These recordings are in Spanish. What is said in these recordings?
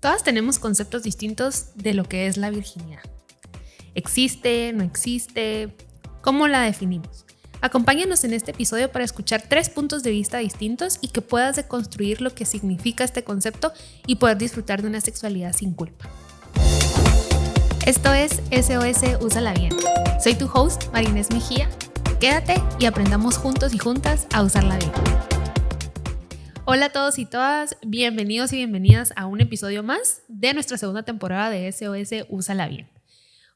todas tenemos conceptos distintos de lo que es la virginidad. ¿Existe? ¿No existe? ¿Cómo la definimos? Acompáñanos en este episodio para escuchar 3 puntos de vista distintos y que puedas deconstruir lo que significa este concepto y poder disfrutar de una sexualidad sin culpa. Esto es SOS Úsala Bien. Soy tu host, Marinés Mejía. Quédate y aprendamos juntos y juntas a usarla bien. Hola a todos y todas, bienvenidos y bienvenidas a un episodio más de nuestra segunda temporada de SOS Úsala Bien.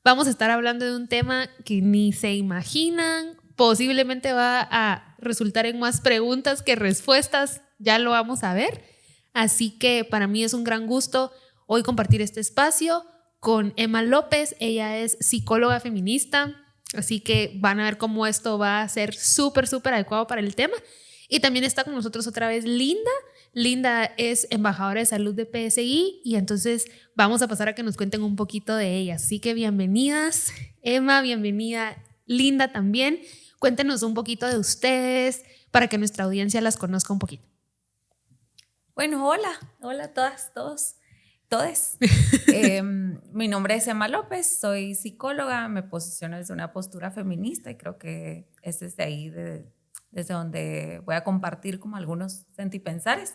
Vamos a estar hablando de un tema que ni se imaginan, posiblemente va a resultar en más preguntas que respuestas, ya lo vamos a ver. Así que para mí es un gran gusto hoy compartir este espacio con Emma López. Ella es psicóloga feminista, así que van a ver cómo esto va a ser súper adecuado para el tema. Y también está con nosotros otra vez Linda. Linda es embajadora de salud de PSI y entonces vamos a pasar a que nos cuenten un poquito de ella. Así que bienvenidas, Emma, bienvenida Linda también. Cuéntenos un poquito de ustedes para que nuestra audiencia las conozca un poquito. Bueno, hola a todas, todos, todes. Mi nombre es Emma López, soy psicóloga, me posiciono desde una postura feminista y creo que es desde ahí, desde donde voy a compartir como algunos sentipensares.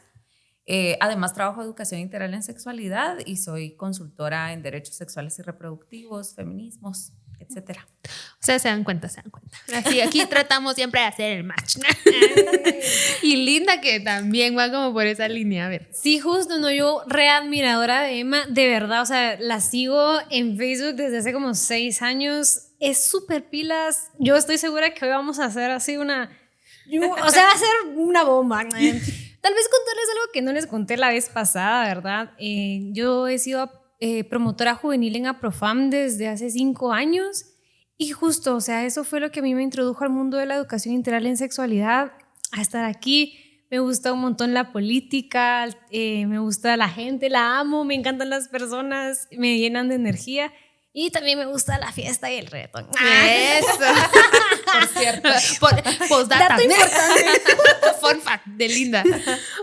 Además trabajo educación integral en sexualidad y soy consultora en derechos sexuales y reproductivos, feminismos, etcétera. O sea, se dan cuenta. Así, aquí tratamos siempre de hacer el match. Y Linda, que también va como por esa línea, a ver. Sí, justo, no, yo re admiradora de Emma, de verdad, o sea, la sigo en Facebook desde hace como 6 años, es súper pilas, yo estoy segura que hoy vamos a hacer así va a ser una bomba. Tal vez contarles algo que no les conté la vez pasada, ¿verdad? Yo he sido promotora juvenil en APROFAM desde hace 5 años y justo, o sea, eso fue lo que a mí me introdujo al mundo de la educación integral en sexualidad, a estar aquí. Me gusta un montón la política, me gusta la gente, la amo, me encantan las personas, me llenan de energía. Y también me gusta la fiesta y el reggaetón. Eso. Por cierto. Postdata. Dato importante. Fun fact de Linda.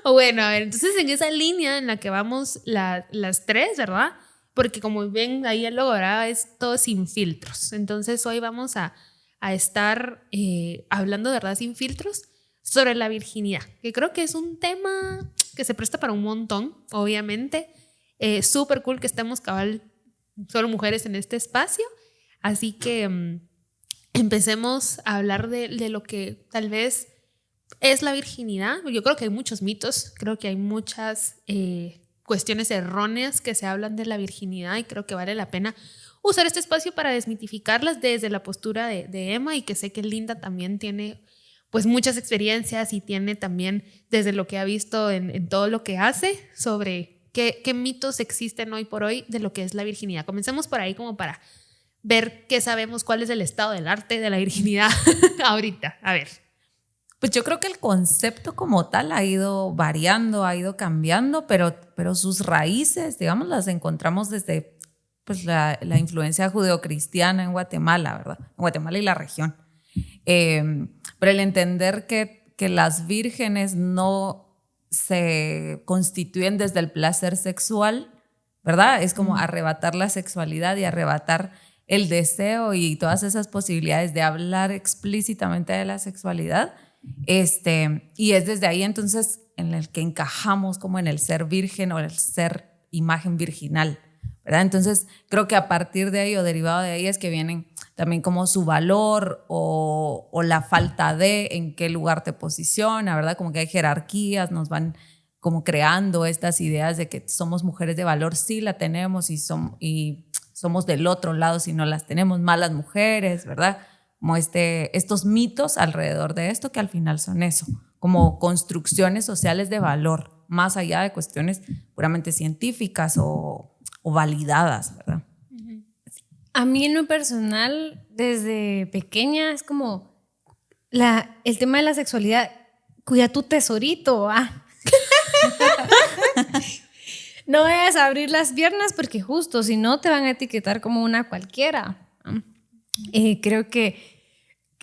Bueno, a ver, entonces en esa línea en la que vamos las tres, ¿verdad? Porque como ven ahí el logo, ¿verdad? Es todo sin filtros. Entonces hoy vamos a estar hablando de verdad sin filtros sobre la virginidad, que creo que es un tema que se presta para un montón, obviamente. Súper cool que estemos solo mujeres en este espacio, así que empecemos a hablar de lo que tal vez es la virginidad. Yo creo que hay muchos mitos, creo que hay muchas cuestiones erróneas que se hablan de la virginidad y creo que vale la pena usar este espacio para desmitificarlas desde la postura de Emma, y que sé que Linda también tiene pues muchas experiencias y tiene también desde lo que ha visto en todo lo que hace sobre ¿Qué mitos existen hoy por hoy de lo que es la virginidad? Comencemos por ahí como para ver qué sabemos, cuál es el estado del arte de la virginidad ahorita. A ver. Pues yo creo que el concepto como tal ha ido variando, ha ido cambiando, pero sus raíces, digamos, las encontramos desde pues, la influencia judeocristiana en Guatemala, ¿verdad? En Guatemala y la región. Pero el entender que las vírgenes no se constituyen desde el placer sexual, ¿verdad? Es como arrebatar la sexualidad y arrebatar el deseo y todas esas posibilidades de hablar explícitamente de la sexualidad. Y es desde ahí entonces en el que encajamos como en el ser virgen o el ser imagen virginal, ¿verdad? Entonces creo que a partir de ahí o derivado de ahí es que vienen también como su valor o la falta de en qué lugar te posiciona, ¿verdad? Como que hay jerarquías, nos van como creando estas ideas de que somos mujeres de valor, sí la tenemos y somos del otro lado si no las tenemos, malas mujeres, ¿verdad? Como estos mitos alrededor de esto que al final son eso, como construcciones sociales de valor, más allá de cuestiones puramente científicas o validadas, ¿verdad? A mí en lo personal, desde pequeña, es como el tema de la sexualidad, cuida tu tesorito, no vayas a abrir las piernas porque justo si no te van a etiquetar como una cualquiera. Creo que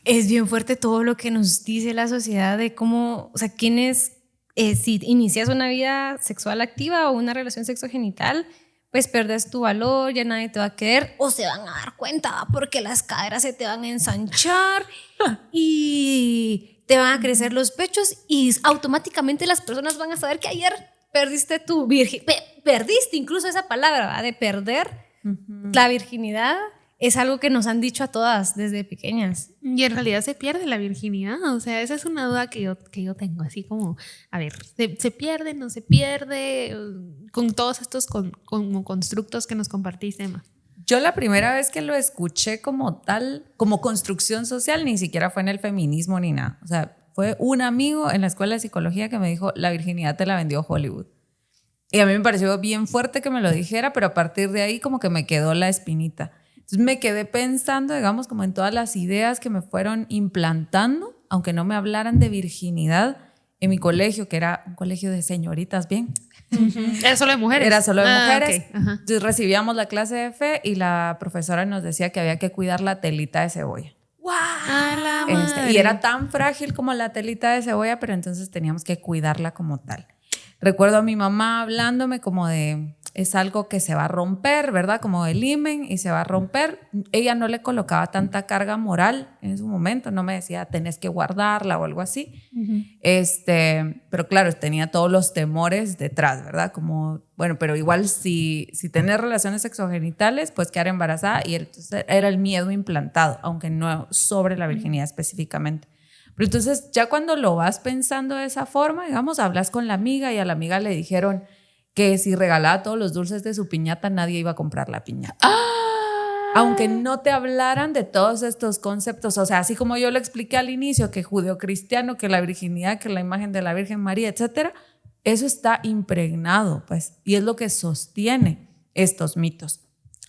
es bien fuerte todo lo que nos dice la sociedad de cómo, o sea, quiénes si inicias una vida sexual activa o una relación sexogenital, pues perdes tu valor, ya nadie te va a querer o se van a dar cuenta porque las caderas se te van a ensanchar y te van a crecer los pechos y automáticamente las personas van a saber que ayer perdiste tu virginidad, perdiste incluso esa palabra, ¿verdad? De perder la virginidad. Es algo que nos han dicho a todas desde pequeñas. Y en realidad se pierde la virginidad. O sea, esa es una duda que yo tengo. Así como, a ver, ¿se pierde, no se pierde? Con todos estos como constructos que nos compartiste, Emma. Yo la primera vez que lo escuché como tal, como construcción social, ni siquiera fue en el feminismo ni nada. O sea, fue un amigo en la escuela de psicología que me dijo, la virginidad te la vendió Hollywood. Y a mí me pareció bien fuerte que me lo dijera, pero a partir de ahí como que me quedó la espinita. Entonces me quedé pensando, digamos, como en todas las ideas que me fueron implantando, aunque no me hablaran de virginidad, en mi colegio, que era un colegio de señoritas, bien. ¿Era solo de mujeres? Era solo de mujeres. Okay. Entonces recibíamos la clase de fe y la profesora nos decía que había que cuidar la telita de cebolla. ¡Wow! Y era tan frágil como la telita de cebolla, pero entonces teníamos que cuidarla como tal. Recuerdo a mi mamá hablándome como de, es algo que se va a romper, ¿verdad? Como el himen y se va a romper. Ella no le colocaba tanta carga moral en ese momento, no me decía, tenés que guardarla o algo así. Pero claro, tenía todos los temores detrás, ¿verdad? Como, bueno, pero igual si tenés relaciones sexogenitales, pues quedar embarazada y entonces era el miedo implantado, aunque no sobre la virginidad específicamente. Pero entonces ya cuando lo vas pensando de esa forma, digamos, hablas con la amiga y a la amiga le dijeron que si regalaba todos los dulces de su piñata, nadie iba a comprar la piñata. Aunque no te hablaran de todos estos conceptos, o sea, así como yo lo expliqué al inicio, que judeocristiano, que la virginidad, que la imagen de la Virgen María, etcétera, eso está impregnado, pues, y es lo que sostiene estos mitos.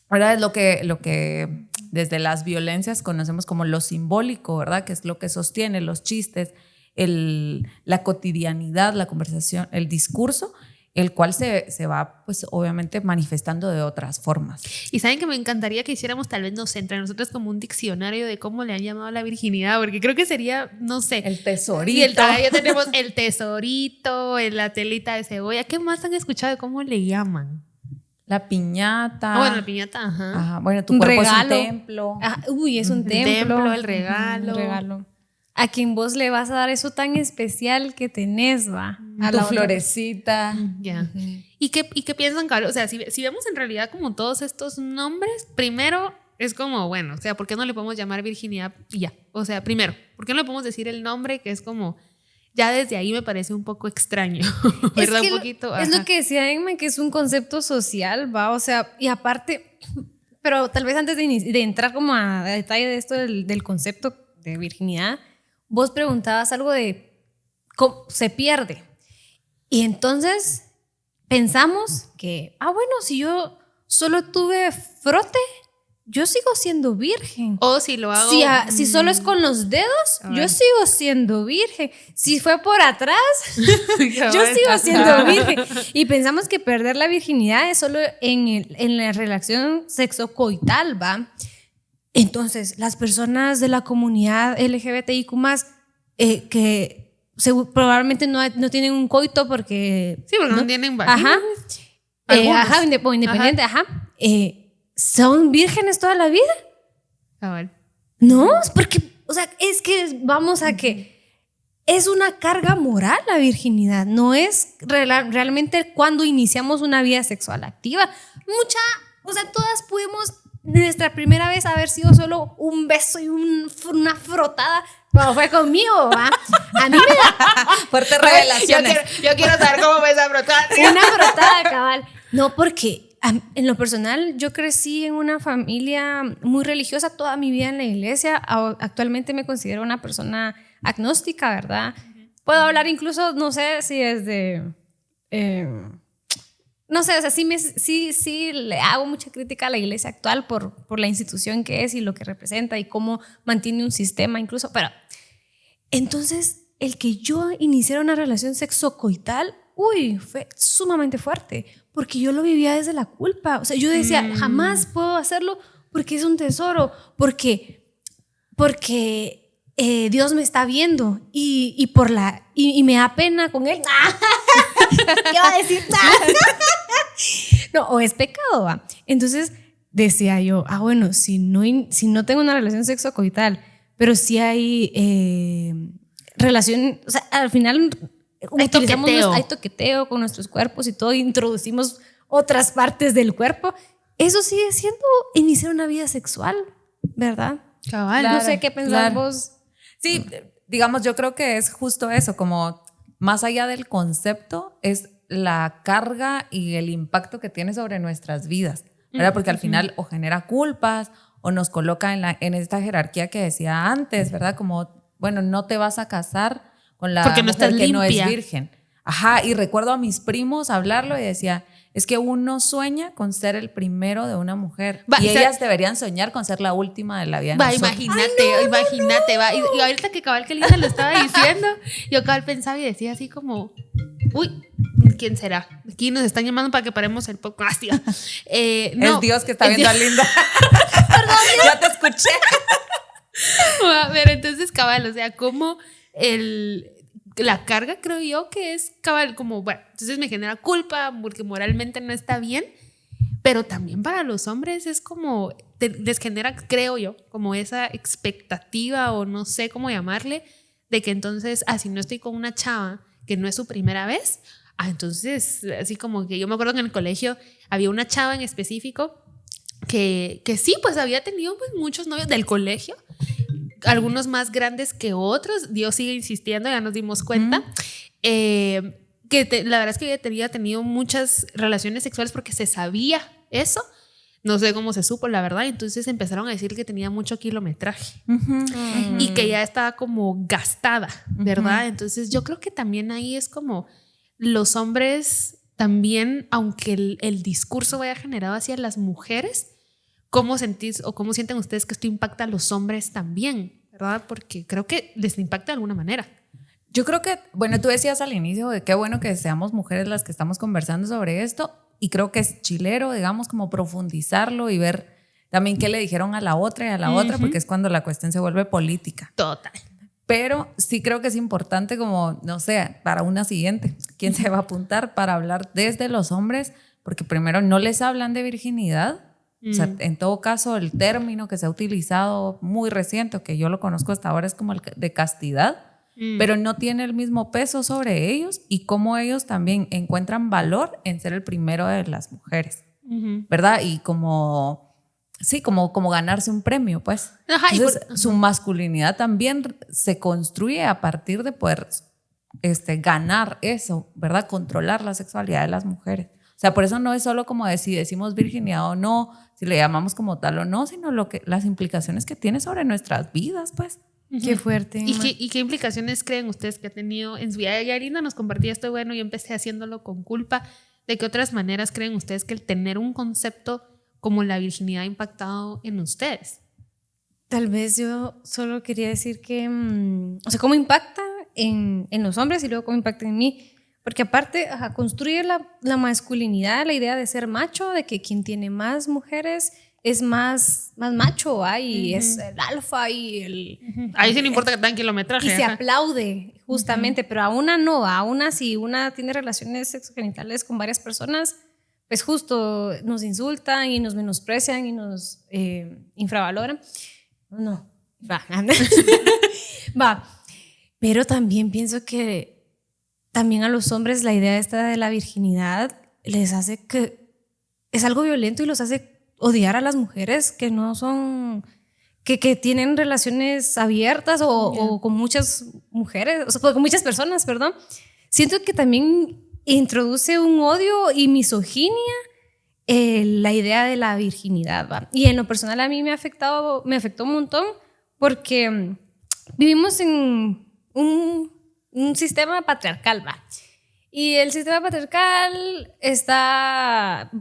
Ahora es lo que desde las violencias conocemos como lo simbólico, ¿verdad? Que es lo que sostiene los chistes, la cotidianidad, la conversación, el discurso, el cual se va, pues, obviamente manifestando de otras formas. Y saben que me encantaría que hiciéramos, tal vez, no sé, entre nosotros como un diccionario de cómo le han llamado a la virginidad, porque creo que sería, no sé. El tesorito. Y ya tenemos el tesorito, la telita de cebolla. ¿Qué más han escuchado de cómo le llaman? La piñata. Bueno, la piñata, ajá. Bueno, tu cuerpo es un templo. Es un templo. El templo, el regalo. Un regalo. A quien vos le vas a dar eso tan especial que tenés, va. A tu florecita. Ya. ¿Y qué piensan, Carlos? O sea, si vemos en realidad como todos estos nombres, primero es como, bueno, o sea, ¿por qué no le podemos llamar virginidad y ya? O sea, primero, ¿por qué no le podemos decir el nombre que es como... Ya desde ahí me parece un poco extraño, ¿verdad? Es un poquito. Es lo que decía Emma, que es un concepto social, va, o sea, y aparte, pero tal vez antes de entrar como a detalle de esto del concepto de virginidad, vos preguntabas algo de cómo se pierde. Y entonces pensamos que, bueno, si yo solo tuve frote, yo sigo siendo virgen. O si lo hago... Si solo es con los dedos, yo sigo siendo virgen. Si fue por atrás, yo sigo siendo virgen. Y pensamos que perder la virginidad es solo en la relación sexocoital, ¿va? Entonces, las personas de la comunidad LGBTIQ+, que probablemente no tienen un coito porque... Sí, porque no tienen vagina. Independiente, ¿son vírgenes toda la vida? Ver. No, porque, o sea, es que vamos a que es una carga moral la virginidad, no es realmente cuando iniciamos una vida sexual activa. O sea, todas pudimos nuestra primera vez haber sido solo un beso y una frotada, pero fue conmigo, ¿va? A mí me da fuertes revelaciones. Yo quiero saber cómo fue esa frotada. Una frotada, cabal. No, porque en lo personal yo crecí en una familia muy religiosa toda mi vida en la iglesia. Actualmente me considero una persona agnóstica, ¿verdad? Puedo hablar incluso, no sé si desde... no sé, o sea, sí le hago mucha crítica a la iglesia actual por la institución que es y lo que representa y cómo mantiene un sistema incluso. Pero entonces, el que yo iniciara una relación sexocoital, fue sumamente fuerte, porque yo lo vivía desde la culpa. O sea, yo decía, jamás puedo hacerlo porque es un tesoro, porque Dios me está viendo y me da pena con él. ¿Qué va a decir? No, o es pecado, ¿va? Entonces decía yo, bueno, si no tengo una relación sexocoital, pero sí hay relación, o sea, al final hay toqueteo con nuestros cuerpos y todo, introducimos otras partes del cuerpo, eso sigue siendo iniciar una vida sexual, ¿verdad? Cabal. No sé qué pensar vos. Sí, digamos, yo creo que es justo eso, como más allá del concepto, es la carga y el impacto que tiene sobre nuestras vidas, ¿verdad? Porque al final o genera culpas o nos coloca en esta jerarquía que decía antes, ¿verdad? Como, bueno, no te vas a casar con la porque no mujer estás que limpia. no es virgen. Ajá, y recuerdo a mis primos hablarlo y decía, es que uno sueña con ser el primero de una mujer y ellas deberían soñar con ser la última de la vida. Imagínate, va. Y ahorita que cabal que Lisa lo estaba diciendo, yo cabal pensaba y decía así como, uy, ¿quién será? Aquí nos están llamando para que paremos el podcast. No, es Dios que está viendo a Linda. Perdón, ya te escuché. A ver, entonces cabal, o sea, como la carga, creo yo que es cabal, como, bueno, entonces me genera culpa porque moralmente no está bien, pero también para los hombres es como, les genera, creo yo, como esa expectativa o no sé cómo llamarle, de que entonces, si no estoy con una chava que no es su primera vez, entonces, así como que yo me acuerdo que en el colegio había una chava en específico que sí, pues había tenido pues, muchos novios del colegio, algunos más grandes que otros, Dios sigue insistiendo, ya nos dimos cuenta, la verdad es que había tenido muchas relaciones sexuales porque se sabía eso, no sé cómo se supo la verdad, entonces empezaron a decir que tenía mucho kilometraje y que ya estaba como gastada, ¿verdad? Entonces yo creo que también ahí es como los hombres también, aunque el discurso vaya generado hacia las mujeres, ¿cómo sentís o cómo sienten ustedes que esto impacta a los hombres también? ¿Verdad? Porque creo que les impacta de alguna manera. Yo creo que, bueno, tú decías al inicio de qué bueno que seamos mujeres las que estamos conversando sobre esto y creo que es chilero, digamos, como profundizarlo y ver también qué le dijeron a la otra y a la otra, porque es cuando la cuestión se vuelve política. Total. Pero sí creo que es importante como, no sé, para una siguiente, ¿quién se va a apuntar para hablar desde los hombres? Porque primero no les hablan de virginidad. O sea, en todo caso, el término que se ha utilizado muy reciente, o que yo lo conozco hasta ahora, es como el de castidad, pero no tiene el mismo peso sobre ellos y cómo ellos también encuentran valor en ser el primero de las mujeres, ¿verdad? Y como, sí, como ganarse un premio, pues. Ajá, entonces, su masculinidad también se construye a partir de poder ganar eso, ¿verdad? Controlar la sexualidad de las mujeres. O sea, por eso no es solo como si decimos virginidad o no, si le llamamos como tal o no, sino las implicaciones que tiene sobre nuestras vidas, pues. Qué fuerte. ¿Y qué implicaciones creen ustedes que ha tenido en su vida? Y Arina nos compartía esto, bueno, yo empecé haciéndolo con culpa. ¿De qué otras maneras creen ustedes que el tener un concepto como la virginidad ha impactado en ustedes? Tal vez yo solo quería decir que, o sea, cómo impacta en los hombres y luego cómo impacta en mí. Porque aparte, construye la masculinidad, la idea de ser macho, de que quien tiene más mujeres es más macho, y es el alfa y el... Ahí sí no importa que tengan kilometraje. Y se aplaude, justamente, pero a una no, a una si una tiene relaciones sexogenitales con varias personas, pues justo nos insultan y nos menosprecian y nos infravaloran. No, va. Pero también pienso que también a los hombres la idea esta de la virginidad les hace que es algo violento y los hace odiar a las mujeres que no son, que tienen relaciones abiertas o con muchas mujeres, o sea, con muchas personas, perdón. Siento que también introduce un odio y misoginia la idea de la virginidad, ¿va? Y en lo personal a mí me afectó un montón porque vivimos en un sistema patriarcal, ¿va? Y el sistema patriarcal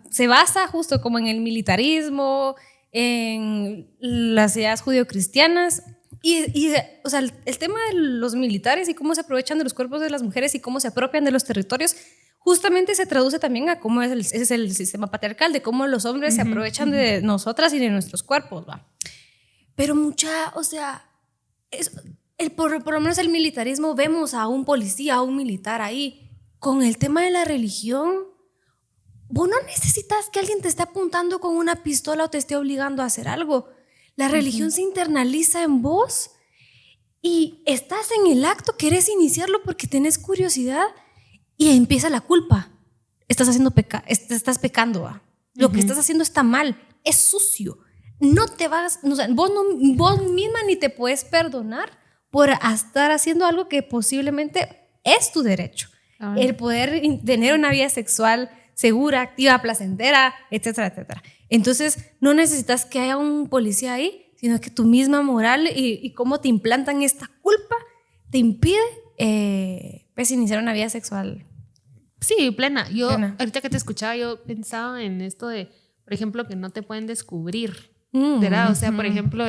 se basa justo como en el militarismo, en las ideas judeocristianas y o sea, el tema de los militares y cómo se aprovechan de los cuerpos de las mujeres y cómo se apropian de los territorios justamente se traduce también a cómo es el sistema patriarcal, de cómo los hombres se aprovechan de nosotras y de nuestros cuerpos, ¿va? Pero o sea, por lo menos el militarismo, vemos a un policía, a un militar ahí. Con el tema de la religión, vos no necesitas que alguien te esté apuntando con una pistola o te esté obligando a hacer algo. La religión se internaliza en vos y estás en el acto, querés iniciarlo porque tenés curiosidad y empieza la culpa. Estás pecando, ¿va? Lo que estás haciendo está mal, es sucio. No te vas, o sea, vos misma ni te puedes perdonar por estar haciendo algo que posiblemente es tu derecho. El poder tener una vida sexual segura, activa, placentera, etcétera, etcétera. Entonces, no necesitas que haya un policía ahí, sino que tu misma moral y cómo te implantan esta culpa te impide pues, iniciar una vida sexual. Sí, plena. Ahorita que te escuchaba, yo pensaba en esto de, por ejemplo, que no te pueden descubrir, ¿verdad? O sea, por ejemplo,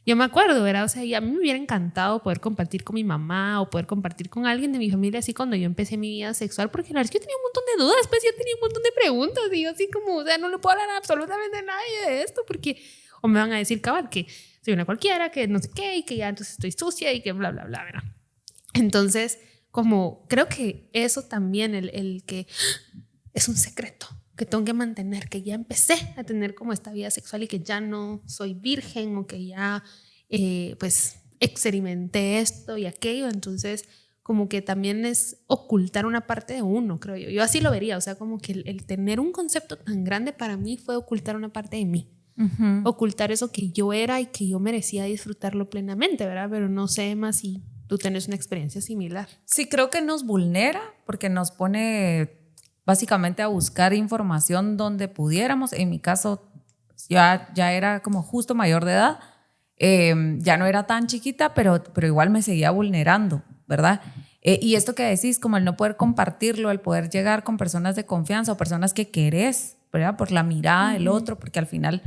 yo me acuerdo, ¿verdad? O sea, y a mí me hubiera encantado poder compartir con mi mamá o poder compartir con alguien de mi familia así cuando yo empecé mi vida sexual, porque la verdad es que yo tenía un montón de dudas, pues yo tenía un montón de preguntas y yo así como, o sea, no le puedo hablar a absolutamente nadie de esto porque o me van a decir, cabal, que soy una cualquiera, que no sé qué y que ya entonces estoy sucia y que bla, bla, bla, ¿verdad? Entonces, como creo que eso también, el que es un secreto que tengo que mantener, que ya empecé a tener como esta vida sexual y que ya no soy virgen o que ya pues experimenté esto y aquello, entonces como que también es ocultar una parte de uno, creo yo así lo vería, o sea, como que el tener un concepto tan grande para mí fue ocultar una parte de mí, ocultar eso que yo era y que yo merecía disfrutarlo plenamente, ¿verdad? Pero no sé más si tú tenés una experiencia similar. Sí, creo que nos vulnera porque nos pone básicamente a buscar información donde pudiéramos. En mi caso ya era como justo mayor de edad, ya no era tan chiquita, pero igual me seguía vulnerando, ¿verdad? Y esto que decís, como el no poder compartirlo, el poder llegar con personas de confianza o personas que querés, ¿verdad? Por la mirada del otro, porque al final,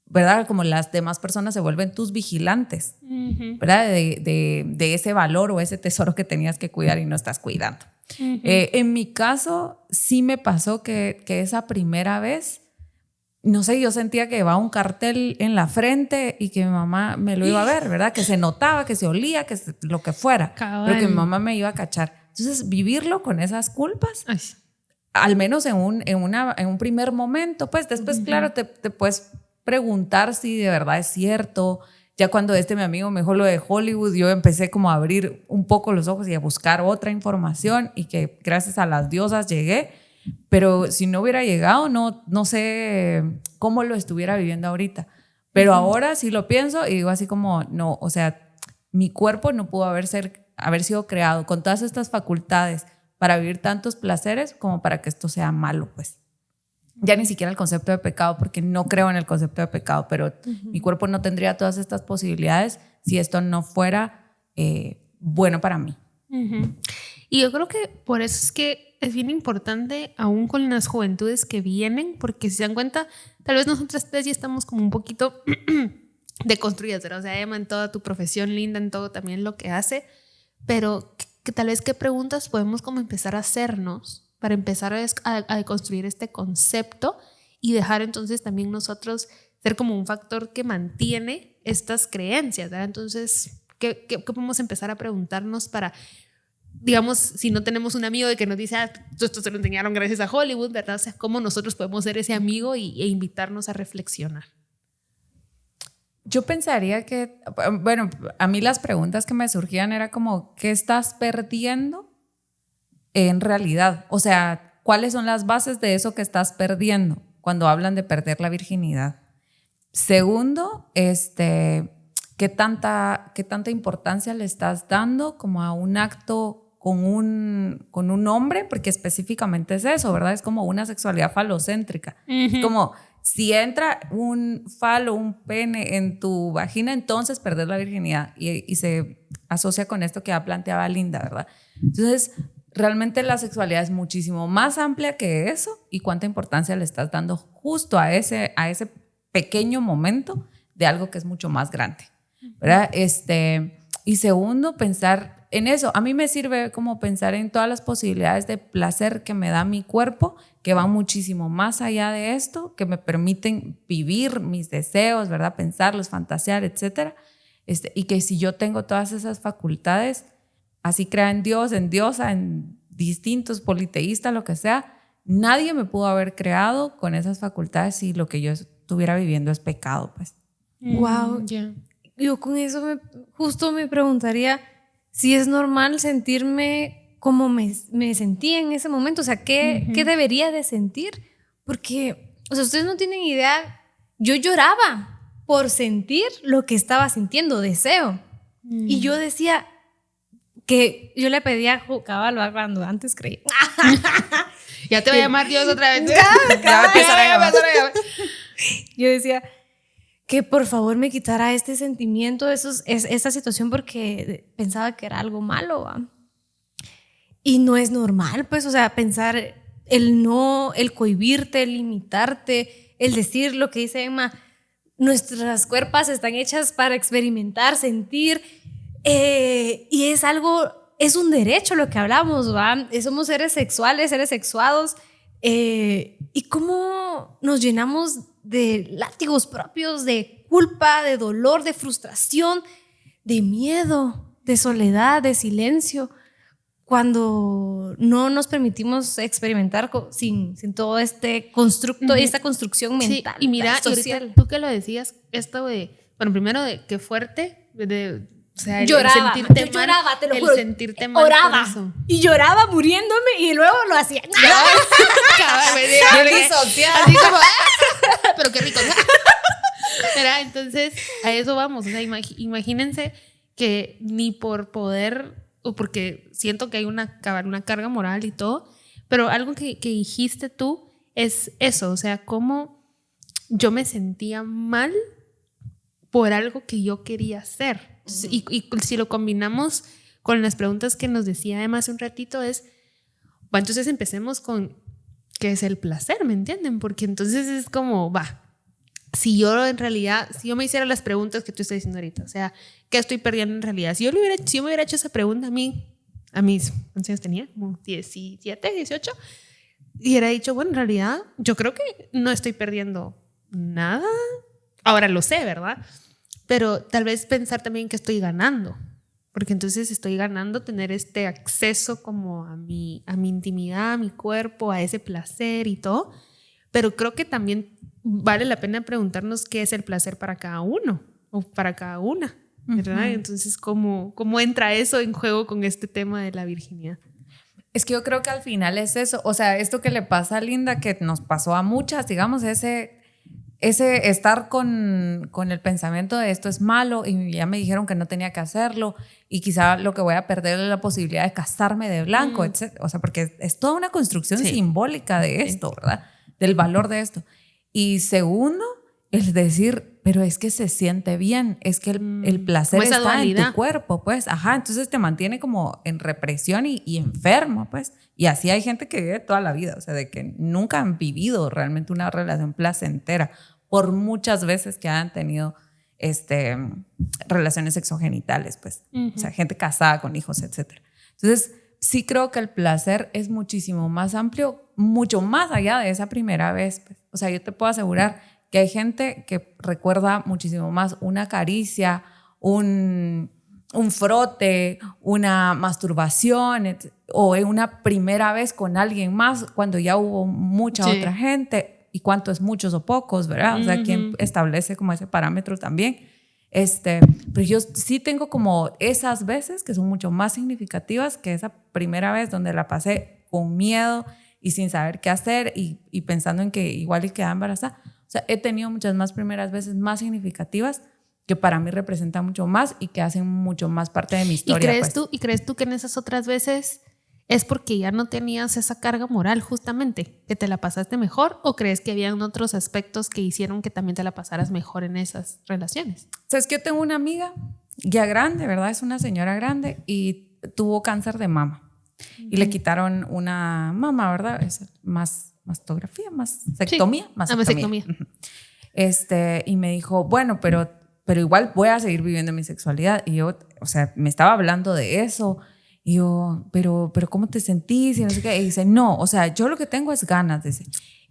¿verdad? Como las demás personas se vuelven tus vigilantes, ¿verdad? De ese valor o ese tesoro que tenías que cuidar y no estás cuidando. En mi caso, sí me pasó que esa primera vez, no sé, yo sentía que llevaba un cartel en la frente y que mi mamá me lo iba a ver, ¿verdad? Que se notaba, que se olía, lo que fuera, pero que mi mamá me iba a cachar. Entonces, vivirlo con esas culpas, al menos en un primer momento, pues después, claro, te puedes preguntar si de verdad es cierto. Ya cuando mi amigo me dijo lo de Hollywood, yo empecé como a abrir un poco los ojos y a buscar otra información y que gracias a las diosas llegué, pero si no hubiera llegado no sé cómo lo estuviera viviendo ahorita, pero ahora sí lo pienso y digo así como no, o sea, mi cuerpo no pudo haber sido creado con todas estas facultades para vivir tantos placeres como para que esto sea malo, pues. Ya ni siquiera el concepto de pecado, porque no creo en el concepto de pecado, pero mi cuerpo no tendría todas estas posibilidades si esto no fuera bueno para mí. Y yo creo que por eso es que es bien importante aún con las juventudes que vienen, porque si se dan cuenta, tal vez nosotras tres ya estamos como un poquito deconstruidas, ¿verdad? O sea, Emma en toda tu profesión, Linda en todo también lo que pero que tal vez qué preguntas podemos como empezar a hacernos para empezar a construir este concepto y dejar entonces también nosotros ser como un factor que mantiene estas creencias, ¿verdad? Entonces, ¿qué podemos empezar a preguntarnos para, digamos, si no tenemos un amigo de que nos dice, esto se lo enseñaron gracias a Hollywood, ¿verdad? O sea, ¿cómo nosotros podemos ser ese amigo e invitarnos a reflexionar? Yo pensaría que, bueno, a mí las preguntas que me surgían era como, ¿qué estás perdiendo en realidad? O sea, ¿cuáles son las bases de eso que estás perdiendo cuando hablan de perder la virginidad? Segundo, ¿qué tanta importancia le estás dando como a un acto con un hombre? Porque específicamente es eso, ¿verdad? Es como una sexualidad falocéntrica. Es como, si entra un falo, un pene en tu vagina, entonces perder la virginidad. Y se asocia con esto que ya planteaba Linda, ¿verdad? Entonces, realmente la sexualidad es muchísimo más amplia que eso, y cuánta importancia le estás dando justo a ese pequeño momento de algo que es mucho más grande, ¿verdad? Y segundo, pensar en eso. A mí me sirve como pensar en todas las posibilidades de placer que me da mi cuerpo, que van muchísimo más allá de esto, que me permiten vivir mis deseos, ¿verdad? Pensarlos, fantasear, etcétera. y que si yo tengo todas esas facultades, así crea en Dios, en diosa, en distintos, politeístas, lo que sea, nadie me pudo haber creado con esas facultades si lo que yo estuviera viviendo es pecado, pues. Wow. Yeah. Yo con eso justo me preguntaría si es normal sentirme como me sentí en ese momento. O sea, ¿qué debería de sentir? Porque, o sea, ustedes no tienen idea. Yo lloraba por sentir lo que estaba sintiendo, deseo. Y yo decía que yo le pedía a cabal cuando antes creía. Ya te voy a llamar Dios otra vez. Yo decía que por favor me quitara este sentimiento, esta situación, porque pensaba que era algo malo, ¿va? Y no es normal, pues, o sea, pensar el cohibirte, el limitarte, el decir lo que dice Emma, nuestras cuerpos están hechas para experimentar, sentir, y es un derecho lo que hablamos, ¿va? Somos seres sexuales, seres sexuados, y cómo nos llenamos de látigos propios, de culpa, de dolor, de frustración, de miedo, de soledad, de silencio, cuando no nos permitimos experimentar sin todo este constructo y esta construcción mental. Sí, y mira, social. tú que lo decías, esto bueno, primero de qué fuerte, o sea, lloraba, el sentirte yo lloraba, te lo el juro. sentirte mal Oraba por eso. y lloraba muriéndome y luego lo hacía. Así como, pero qué rico. Mira, entonces a eso vamos. O sea, imagínense que ni por poder, o porque siento que hay una carga moral y todo, pero algo que dijiste tú es eso, o sea, cómo yo me sentía mal por algo que yo quería hacer. Y si lo combinamos con las preguntas que nos decía Emma hace un ratito, bueno, entonces empecemos con qué es el placer, ¿me entienden? Porque entonces es como, si yo me hiciera las preguntas que tú estás diciendo ahorita, o sea, ¿qué estoy perdiendo en realidad? Si yo me hubiera hecho esa pregunta a mis, ¿cuántos años tenía? Como 17, 18, y hubiera dicho, bueno, en realidad yo creo que no estoy perdiendo nada. Ahora lo sé, ¿verdad? Pero tal vez pensar también que estoy ganando, porque entonces estoy ganando tener este acceso como a mi intimidad, a mi cuerpo, a ese placer y todo. Pero creo que también vale la pena preguntarnos qué es el placer para cada uno o para cada una, ¿verdad? Entonces, ¿cómo entra eso en juego con este tema de la virginidad? Es que yo creo que al final es eso, o sea, esto que le pasa a Linda, que nos pasó a muchas, digamos, ese estar con el pensamiento de esto es malo y ya me dijeron que no tenía que hacerlo y quizá lo que voy a perder es la posibilidad de casarme de blanco, etc. O sea, porque es toda una construcción simbólica de esto, ¿verdad? Del valor de esto. Y segundo, el decir, pero es que se siente bien, es que el placer está dualidad en tu cuerpo, pues. Ajá, entonces te mantiene como en represión y enfermo, pues. Y así hay gente que vive toda la vida, o sea, de que nunca han vivido realmente una relación placentera por muchas veces que han tenido relaciones sexogenitales, pues. O sea, gente casada con hijos, etc. Entonces, sí creo que el placer es muchísimo más amplio, mucho más allá de esa primera vez, pues. O sea, yo te puedo asegurar que hay gente que recuerda muchísimo más una caricia, un frote, una masturbación, o una primera vez con alguien más cuando ya hubo mucha otra gente. ¿Y cuánto es muchos o pocos, verdad? O sea, ¿quién establece como ese parámetro también? Pero yo sí tengo como esas veces que son mucho más significativas que esa primera vez donde la pasé con miedo y sin saber qué hacer y pensando en que igual y quedaba embarazada. O sea, he tenido muchas más primeras veces más significativas que para mí representan mucho más y que hacen mucho más parte de mi historia. ¿Y crees tú que en esas otras veces es porque ya no tenías esa carga moral justamente, que te la pasaste mejor, o crees que habían otros aspectos que hicieron que también te la pasaras mejor en esas relaciones? Sabes que yo tengo una amiga ya grande, ¿verdad? Es una señora grande y tuvo cáncer de mama y le quitaron una mama, ¿verdad? Es mastografía, mastectomía. Y me dijo, bueno, pero igual voy a seguir viviendo mi sexualidad. Y yo, o sea, me estaba hablando de eso. Y yo, pero ¿cómo te sentís? Y no sé qué. Y dice, no, o sea, yo lo que tengo es ganas, dice.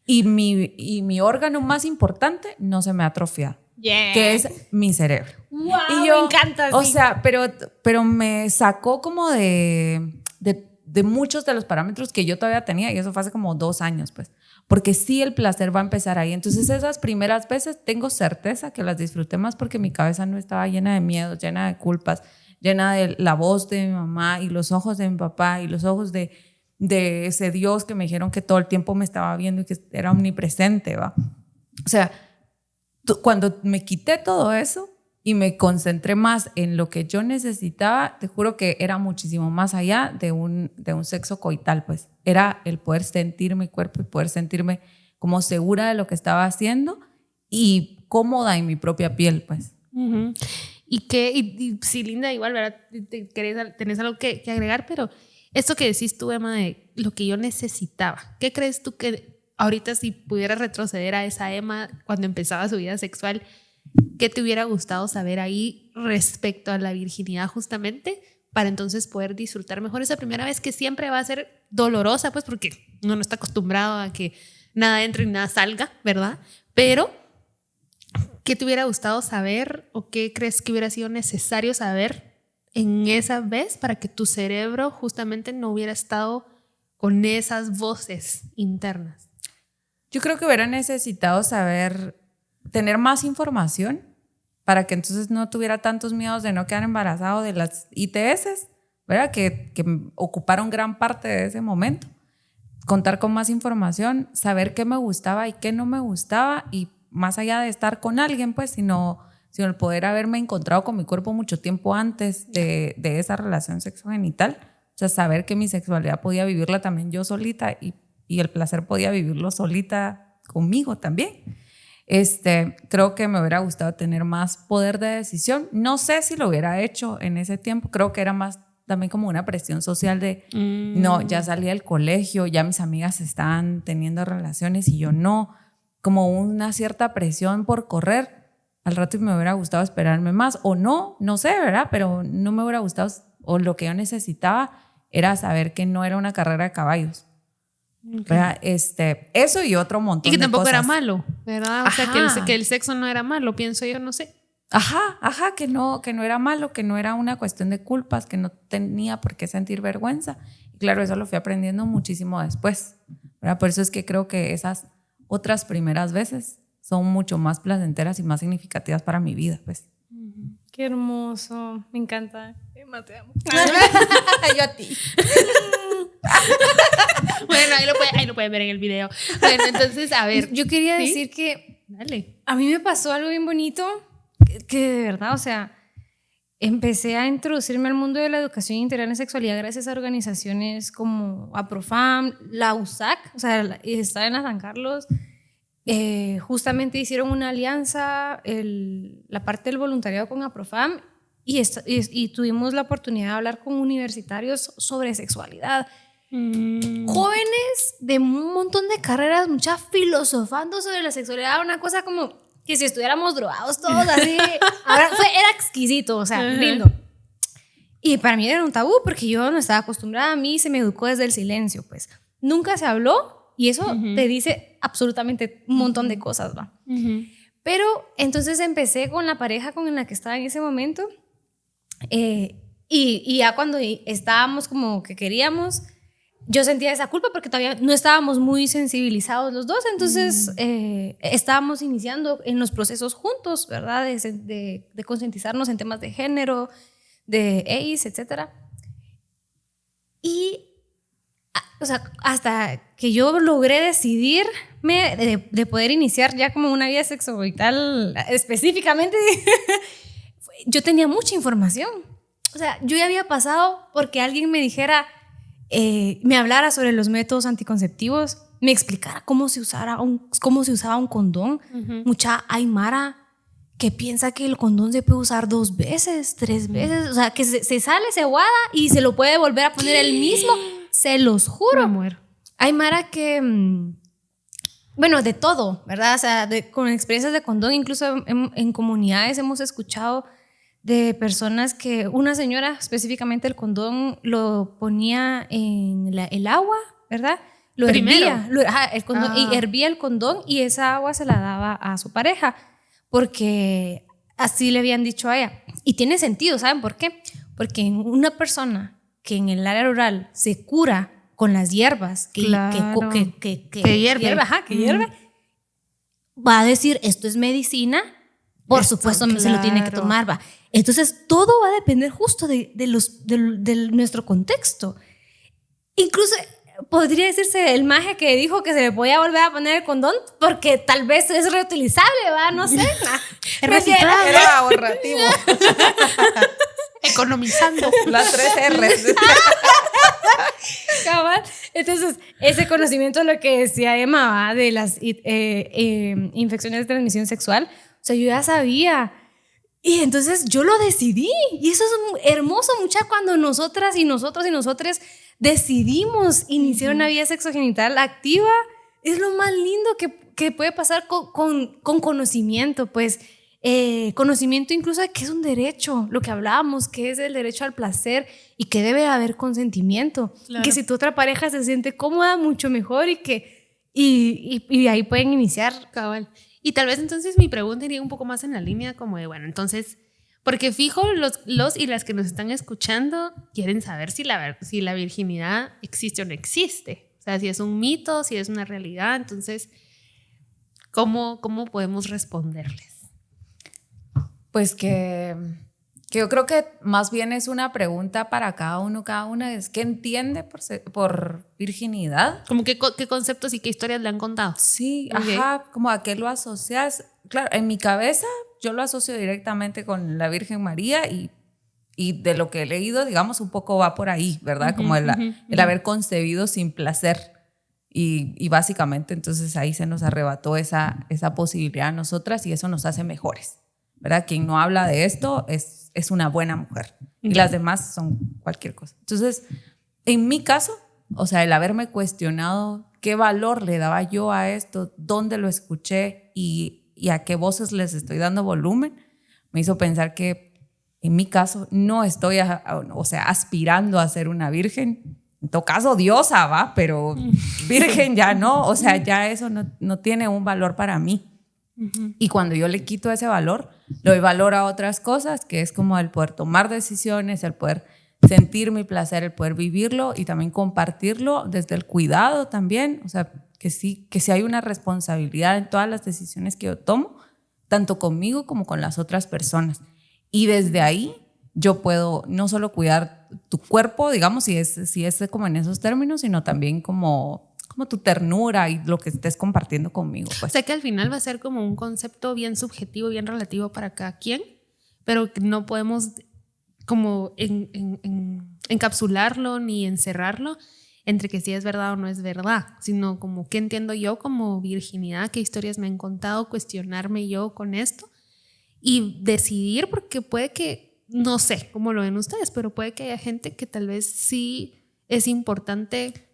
Y mi órgano más importante no se me ha atrofiado. Yeah. que es mi cerebro. Wow, Y yo, me encanta. o sí. sea, pero me sacó como de muchos de los parámetros que yo todavía tenía, y eso fue hace como 2 años, pues. Porque sí, el placer va a empezar ahí. Entonces, esas primeras veces tengo certeza que las disfruté más porque mi cabeza no estaba llena de miedos, llena de culpas, llena de la voz de mi mamá y los ojos de mi papá y los ojos de ese Dios que me dijeron que todo el tiempo me estaba viendo y que era omnipresente, ¿va? O sea, cuando me quité todo eso y me concentré más en lo que yo necesitaba, te juro que era muchísimo más allá de un sexo coital, pues. Era el poder sentir mi cuerpo y poder sentirme como segura de lo que estaba haciendo y cómoda en mi propia piel, pues. Uh-huh. Y sí, Linda, igual, ¿verdad? Tenés algo que agregar, pero esto que decís tú, Emma, de lo que yo necesitaba, ¿qué crees tú que ahorita, si pudieras retroceder a esa Emma cuando empezaba su vida sexual, qué te hubiera gustado saber ahí respecto a la virginidad justamente, para entonces poder disfrutar mejor esa primera vez, que siempre va a ser dolorosa, pues porque uno no está acostumbrado a que nada entre y nada salga, ¿verdad? Pero ¿qué te hubiera gustado saber o qué crees que hubiera sido necesario saber en esa vez para que tu cerebro justamente no hubiera estado con esas voces internas? Yo creo que hubiera necesitado tener más información para que entonces no tuviera tantos miedos de no quedar embarazado de las ITS, ¿verdad? Que ocuparon gran parte de ese momento. Contar con más información, saber qué me gustaba y qué no me gustaba, y más allá de estar con alguien, pues, sino el poder haberme encontrado con mi cuerpo mucho tiempo antes de esa relación sexogenital. O sea, saber que mi sexualidad podía vivirla también yo solita y el placer podía vivirlo solita conmigo también. Creo que me hubiera gustado tener más poder de decisión. No sé si lo hubiera hecho en ese tiempo. Creo que era más también como una presión social de no, ya salí del colegio, ya mis amigas están teniendo relaciones y yo no. Como una cierta presión por correr. Al rato me hubiera gustado esperarme más, o no sé, ¿verdad? Pero no me hubiera gustado, o lo que yo necesitaba era saber que no era una carrera de caballos. Okay. Eso y otro montón de cosas. Y que tampoco era malo, ¿verdad? O sea, que el sexo no era malo, pienso yo, no sé. Ajá, que no era malo, que no era una cuestión de culpas, que no tenía por qué sentir vergüenza. Y claro, eso lo fui aprendiendo muchísimo después, ¿verdad? Por eso es que creo que esas otras primeras veces son mucho más placenteras y más significativas para mi vida, pues. Qué hermoso, me encanta. Emma, te amo. Yo a ti. Bueno, ahí lo pueden ver en el video. Bueno, entonces, a ver. Yo quería decir que Dale. A mí me pasó algo bien bonito, que de verdad, o sea, empecé a introducirme al mundo de la educación integral en sexualidad gracias a organizaciones como APROFAM, la USAC, o sea, está en la San Carlos. Justamente hicieron una alianza, la parte del voluntariado con APROFAM, y tuvimos la oportunidad de hablar con universitarios sobre sexualidad. Jóvenes de un montón de carreras, muchas filosofando sobre la sexualidad, una cosa como que si estuviéramos drogados todos así. Era exquisito, o sea, lindo. Y para mí era un tabú porque yo no estaba acostumbrada, a mí se me educó desde el silencio, pues nunca se habló, y eso te dice absolutamente un montón de cosas, ¿va? Pero entonces empecé con la pareja con la que estaba en ese momento, y ya cuando estábamos como que queríamos, yo sentía esa culpa porque todavía no estábamos muy sensibilizados los dos, entonces estábamos iniciando en los procesos juntos, ¿verdad? De concientizarnos en temas de género, de AIDS, etc. Y, o sea, hasta que yo logré decidirme de poder iniciar ya como una vida sexovital específicamente, yo tenía mucha información. O sea, yo ya había pasado porque alguien me dijera, me hablara sobre los métodos anticonceptivos, me explicara cómo se usaba un condón. Mucha aymara que piensa que el condón se puede usar 2 veces, 3 veces, o sea, que se sale, se guada y se lo puede volver a poner él mismo, se los juro. Me muero. Aymara que, bueno, de todo, ¿verdad? O sea, con experiencias de condón, incluso en comunidades hemos escuchado de personas que una señora específicamente el condón lo ponía en el agua, ¿verdad? Lo hervía, el condón, y hervía el condón y esa agua se la daba a su pareja porque así le habían dicho a ella. Y tiene sentido, ¿saben por qué? Porque una persona que en el área rural se cura con las hierbas que hierve, va a decir, esto es medicina, por supuesto se lo tiene que tomar, va. Entonces todo va a depender justo de nuestro contexto. Incluso podría decirse el maje que dijo que se le podía volver a poner el condón porque tal vez es reutilizable, ¿va? No sé. Es reciclable. Era ahorrativo. Economizando. Las 3 R's. Cabal. Entonces, ese conocimiento es lo que decía Emma, ¿va? De las infecciones de transmisión sexual. O sea, yo ya sabía. Y entonces yo lo decidí. Y eso es hermoso, mucha, cuando nosotras y nosotros y nosotros decidimos iniciar una vida sexogenital activa. Es lo más lindo que puede pasar con conocimiento, pues. Conocimiento incluso de que es un derecho, lo que hablábamos, que es el derecho al placer y que debe haber consentimiento. Claro. Que si tu otra pareja se siente cómoda, mucho mejor y ahí pueden iniciar. Cabal. Y tal vez entonces mi pregunta iría un poco más en la línea como de, bueno, entonces, porque fijo los y las que nos están escuchando quieren saber si la virginidad existe o no existe. O sea, si es un mito, si es una realidad. Entonces, ¿cómo podemos responderles? Pues que yo creo que más bien es una pregunta para cada una, es ¿qué entiende por virginidad? Como qué conceptos y qué historias le han contado. Sí, okay. Ajá, como a qué lo asocias. Claro, en mi cabeza yo lo asocio directamente con la Virgen María y de lo que he leído, digamos, un poco va por ahí, ¿verdad? Como el haber concebido sin placer. Y básicamente entonces ahí se nos arrebató esa posibilidad a nosotras y eso nos hace mejores, ¿verdad? Quien no habla de esto es una buena mujer y las demás son cualquier cosa. Entonces, en mi caso, o sea, el haberme cuestionado qué valor le daba yo a esto, dónde lo escuché y a qué voces les estoy dando volumen, me hizo pensar que en mi caso no estoy aspirando a ser una virgen. En todo caso, diosa, ¿va? Pero virgen ya no, o sea, ya eso no tiene un valor para mí. Y cuando yo le quito ese valor, le doy valor a otras cosas, que es como el poder tomar decisiones, el poder sentir mi placer, el poder vivirlo y también compartirlo desde el cuidado también. O sea, que sí hay una responsabilidad en todas las decisiones que yo tomo, tanto conmigo como con las otras personas. Y desde ahí yo puedo no solo cuidar tu cuerpo, digamos, si es como en esos términos, sino también como tu ternura y lo que estés compartiendo conmigo. Pues. O sea que al final va a ser como un concepto bien subjetivo, bien relativo para cada quien, pero que no podemos como encapsularlo ni encerrarlo entre que si es verdad o no es verdad, sino como qué entiendo yo como virginidad, qué historias me han contado, cuestionarme yo con esto y decidir, porque puede que, no sé cómo lo ven ustedes, pero puede que haya gente que tal vez sí es importante...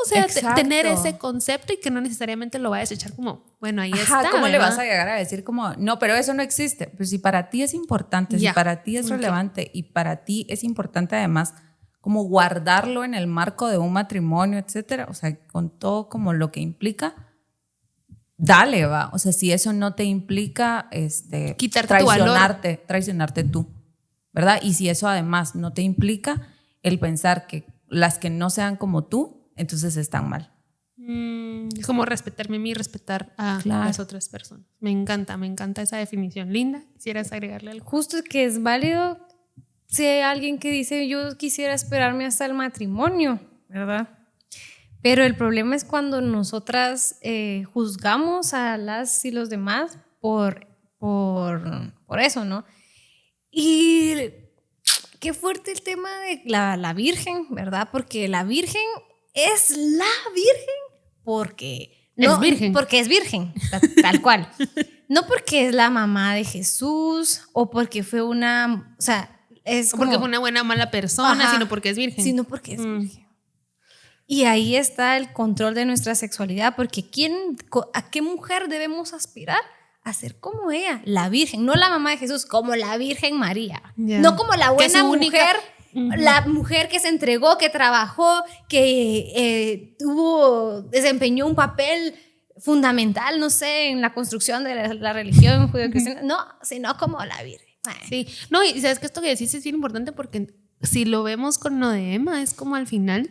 O sea, tener ese concepto y que no necesariamente lo vayas a echar como, bueno, ahí está. ¿Cómo ¿verdad? le vas a llegar a decir como, no, pero eso no existe? Pues si para ti es importante, si para ti es relevante y para ti es importante además como guardarlo en el marco de un matrimonio, etcétera, o sea, con todo como lo que implica, dale, va. O sea, si eso no te implica quitarte tu valor, traicionarte tú, ¿verdad? Y si eso además no te implica el pensar que las que no sean como tú, entonces están mal. Es como respetarme a mí y respetar a las otras personas. Me encanta esa definición. Linda, ¿quisieras agregarle algo? Justo que es válido si hay alguien que dice yo quisiera esperarme hasta el matrimonio, ¿verdad? Pero el problema es cuando nosotras juzgamos a las y los demás por eso, ¿no? Y qué fuerte el tema de la Virgen, ¿verdad? Porque la Virgen es la Virgen porque es virgen. Porque es virgen, tal cual. No porque es la mamá de Jesús o porque fue una, o sea, es como, porque fue una buena o mala persona, sino porque es virgen. Sino porque es virgen. Y ahí está el control de nuestra sexualidad, porque ¿a qué mujer debemos aspirar? A ser como ella, la Virgen, no la mamá de Jesús, como la Virgen María. Yeah. No como la buena mujer, la mujer que se entregó, que trabajó, que desempeñó un papel fundamental, no sé, en la construcción de la religión judeocristiana, no, sino como la Virgen. Sí, no, y sabes que esto que decís es bien importante porque si lo vemos con lo de Emma, es como al final,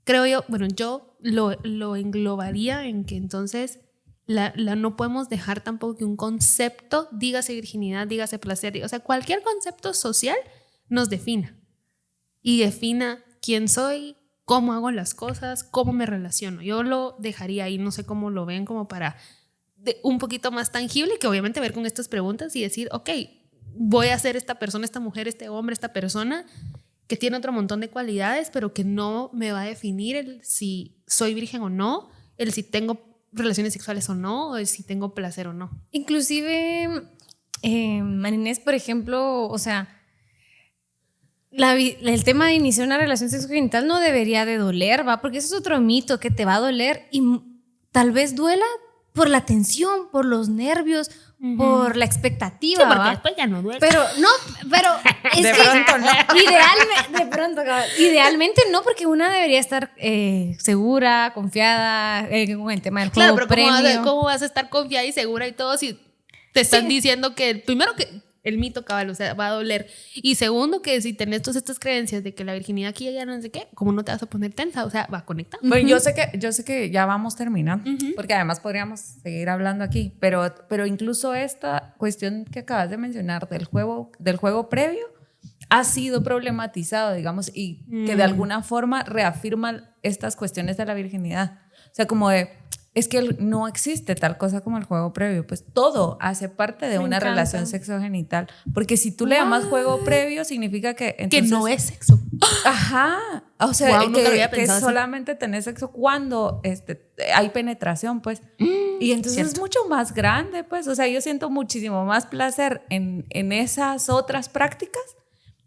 creo yo, bueno, yo lo englobaría en que entonces no podemos dejar tampoco que un concepto, dígase virginidad, dígase placer, o sea, cualquier concepto social nos defina y defina quién soy, cómo hago las cosas, cómo me relaciono. Yo lo dejaría ahí, no sé cómo lo ven, como para un poquito más tangible, que obviamente ver con estas preguntas y decir, ok, voy a ser esta persona, esta mujer, este hombre, esta persona que tiene otro montón de cualidades, pero que no me va a definir el si soy virgen o no, el si tengo relaciones sexuales o no, o el si tengo placer o no. Inclusive, Marinés, por ejemplo, o sea, el tema de iniciar una relación sexogenital no debería de doler, ¿va? Porque eso es otro mito, que te va a doler y tal vez duela por la tensión, por los nervios, por la expectativa. Sí, porque ¿va? después ya no duele. Pero es De que pronto no. Idealmente no, porque una debería estar segura, confiada con el tema del juego Claro, pero ¿cómo vas a estar confiada y segura y todo si te están diciendo que primero que el mito cabal, o sea, va a doler, y segundo que si tenés todas estas creencias de que la virginidad aquí ya no sé qué, ¿cómo no te vas a poner tensa? O sea, va a conectar. Bueno, yo sé que ya vamos terminando, porque además podríamos seguir hablando aquí, pero incluso esta cuestión que acabas de mencionar del juego previo ha sido problematizado, digamos, y que de alguna forma reafirma estas cuestiones de la virginidad. O sea, como de, es que no existe tal cosa como el juego previo, pues todo hace parte de una relación sexogenital, porque si tú le llamas juego previo significa que entonces, que no es sexo. Ajá, o sea, Wow, nunca lo había que pensado así. solamente tenés sexo cuando hay penetración, pues. Y entonces cierto. es mucho más grande, pues. O sea, yo siento muchísimo más placer en esas otras prácticas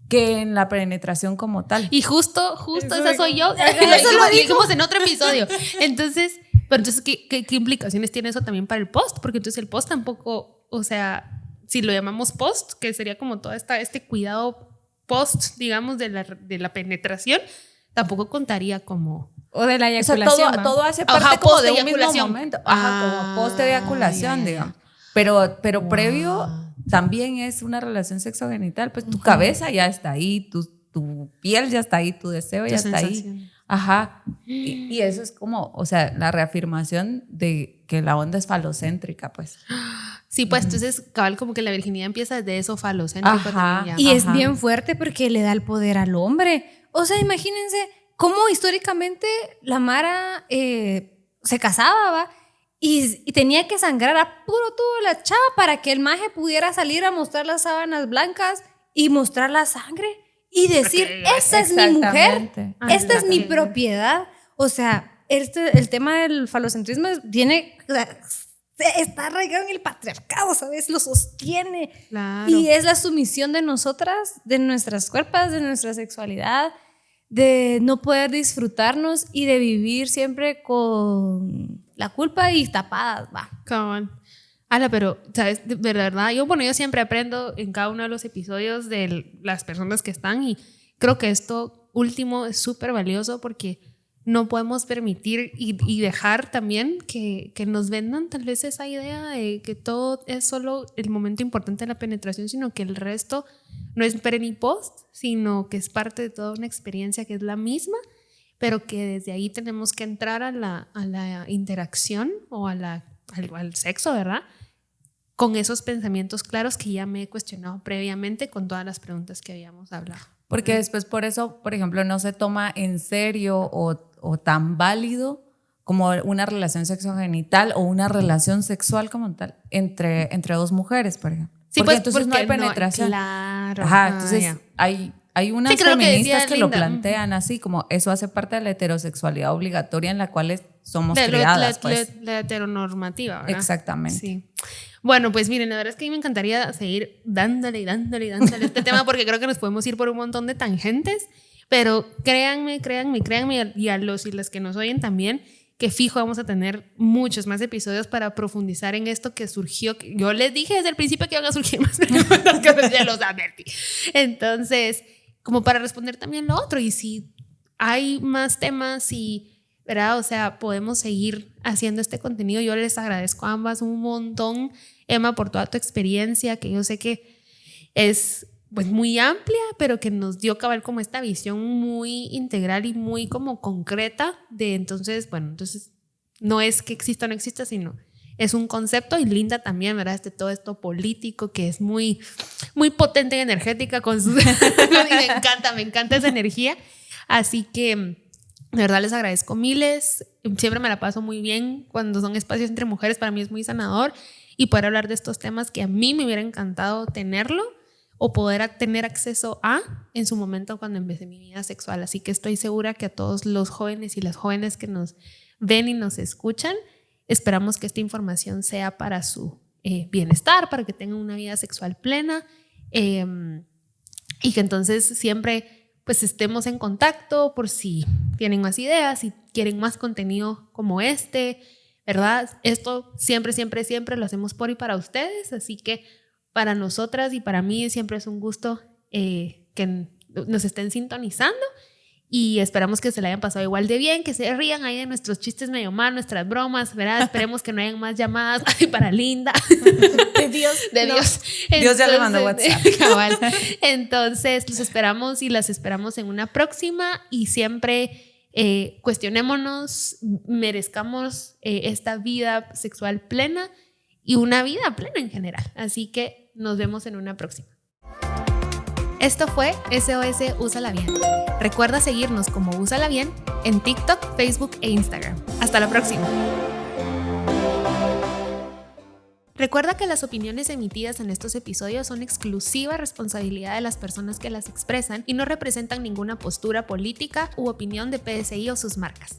que en la penetración como tal. Y justo esa soy yo. Eso lo lo dijimos en otro episodio. Entonces, pero entonces, ¿qué implicaciones tiene eso también para el post? Porque entonces el post tampoco, o sea, si lo llamamos post, que sería como todo este cuidado post, digamos, de la penetración, tampoco contaría como... O de la O sea, eyaculación. todo hace parte Ajá, como de un mismo post-eyaculación. momento. Ajá, como post eyaculación, digamos. Pero previo también es una relación sexogenital, pues tu cabeza ya está ahí, tu piel ya está ahí, tu deseo ya está ahí. Ajá. Y eso es como, o sea, la reafirmación de que la onda es falocéntrica, pues. Sí, pues entonces, cabal, como que la virginidad empieza desde eso falocéntrico Ajá. también. Y Ya. es bien fuerte porque le da el poder al hombre. O sea, imagínense cómo históricamente la Mara se casaba, ¿va? Y tenía que sangrar a puro tubo la chava para que el maje pudiera salir a mostrar las sábanas blancas y mostrar la sangre y decir, esta es mi mujer, Exactamente. esta es mi propiedad. O sea, el tema del falocentrismo está arraigado en el patriarcado, ¿sabes? Lo sostiene. Claro. Y es la sumisión de nosotras, de nuestras cuerpos, de nuestra sexualidad, de no poder disfrutarnos y de vivir siempre con la culpa y tapadas, va. Cabal. Ala, pero, ¿sabes? De verdad, yo siempre aprendo en cada uno de los episodios de las personas que están y creo que esto último es súper valioso porque no podemos permitir y dejar también que nos vendan tal vez esa idea de que todo es solo el momento importante de la penetración, sino que el resto no es pre ni post, sino que es parte de toda una experiencia que es la misma, pero que desde ahí tenemos que entrar a la interacción o al sexo, ¿verdad? Con esos pensamientos claros que ya me he cuestionado previamente con todas las preguntas que habíamos hablado. Porque después por eso, por ejemplo, no se toma en serio o tan válido como una relación sexogenital o una relación sexual como tal entre dos mujeres, por ejemplo. Sí, porque pues, entonces no hay penetración. Claro. Ajá, entonces ya. hay unas Sí, creo que feministas decía que lo Linda. plantean así, como eso hace parte de la heterosexualidad obligatoria en la cual somos criadas. Pues. La heteronormativa, ¿verdad? Exactamente. Sí. Bueno, pues miren, la verdad es que a mí me encantaría seguir dándole este tema porque creo que nos podemos ir por un montón de tangentes, pero créanme, y a los y las que nos oyen también, que fijo vamos a tener muchos más episodios para profundizar en esto que surgió. Yo les dije desde el principio que iban a surgir más preguntas, que ya los advertí. Entonces, como para responder también lo otro, y si hay más temas y ¿verdad? O sea, podemos seguir haciendo este contenido. Yo les agradezco a ambas un montón, Emma, por toda tu experiencia, que yo sé que es pues muy amplia, pero que nos dio cabal como esta visión muy integral y muy como concreta de entonces, bueno, entonces no es que exista o no exista, sino es un concepto, y Linda también, ¿verdad? Todo esto político que es muy, muy potente y energética con sus... me encanta esa energía. Así que, de verdad, les agradezco miles. Siempre me la paso muy bien cuando son espacios entre mujeres. Para mí es muy sanador y poder hablar de estos temas que a mí me hubiera encantado tenerlo o poder tener acceso a en su momento cuando empecé mi vida sexual. Así que estoy segura que a todos los jóvenes y las jóvenes que nos ven y nos escuchan, esperamos que esta información sea para su bienestar, para que tengan una vida sexual plena, y que entonces siempre pues estemos en contacto por si tienen más ideas, si quieren más contenido como este, ¿verdad? Esto siempre lo hacemos por y para ustedes, así que para nosotras y para mí siempre es un gusto que nos estén sintonizando. Y esperamos que se la hayan pasado igual de bien, que se rían ahí de nuestros chistes medio mal, nuestras bromas, ¿verdad? Esperemos que no hayan más llamadas para Linda. De Dios. Dios. Dios ya le mandó WhatsApp. Cabal. Entonces, los esperamos y las esperamos en una próxima. Y siempre cuestionémonos, merezcamos esta vida sexual plena y una vida plena en general. Así que nos vemos en una próxima. Esto fue SOS Úsala Bien. Recuerda seguirnos como Úsala Bien en TikTok, Facebook e Instagram. Hasta la próxima. Recuerda que las opiniones emitidas en estos episodios son exclusiva responsabilidad de las personas que las expresan y no representan ninguna postura política u opinión de PSI o sus marcas.